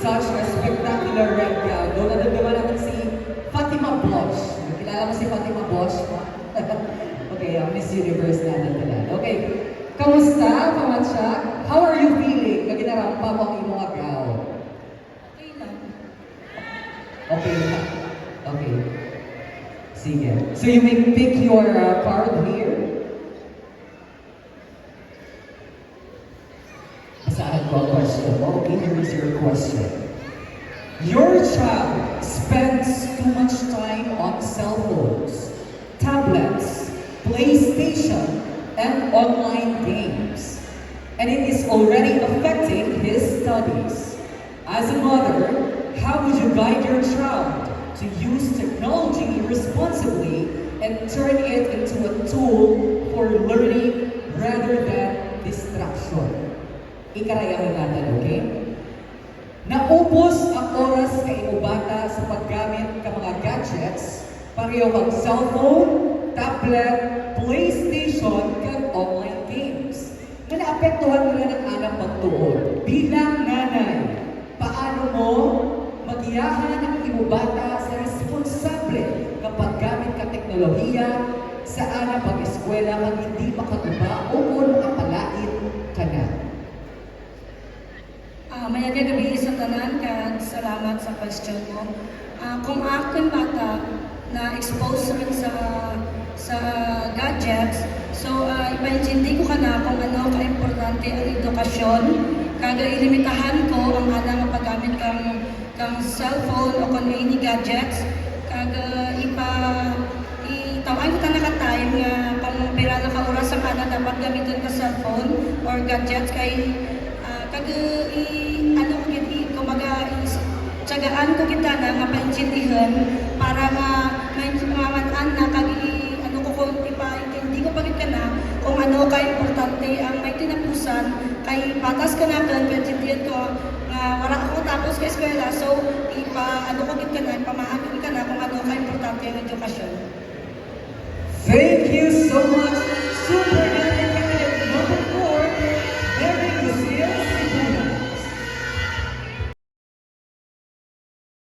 such a spectacular red gown. Doon nadagdaman natin si Fatima Bosch. Kilala mo si Fatima Bosch? Okay, Miss Universe natin pala. Okay, kamusta, Pamatsak? How are you feeling? Naginarampa mo ang imong agaw. Okay lang. Okay lang. Okay. Sige. So you may pick your card here. Basahan ko ang question mo. Okay, here is your question. Your child spends too much time on cell phones, tablets, PlayStation, and online games. And it is already affecting his studies. As a mother, how would you guide your child to use technology responsibly and turn it into a tool for learning rather than distraction? Ikarayahan natin, okay? Naubos ang oras sa imo bata sa paggamit ng mga gadgets, pareho kang cellphone, tablet, PlayStation, kag online games. Na naapektuhan nila ng anak magtuon. Bilang nanay, paano mo magiyahan ang imo bata sa responsable na paggamit ka teknolohiya sa anak pag-eskwela kag hindi makatuba o kung makapalait ka na? Mayagay gabi sa tanan, kag salamat sa question mo. Kung aking bata na expose rin sa gadgets, so ipaintindi ko ka na kung ano ka-importante ang edukasyon, kag ilimitahan ko ang anang paggamit kang cellphone o kung any gadgets, kag itawag ko na ka-time nga kung pera na ka oras ang ana dapat gamitin ka cellphone or gadgets kay tsagaan ko kita na nga paintindihan para may mamataan na ano ko kung ipaintindi ko pagit ka na kung ano ka importante ang may tinapusan kay patas ka na kan paintindihan ko nga wala ako tapos ka eskwela so ano ko git ka na ipamahagi ka na kung ano ka importante ang edukasyon. Thank you so much.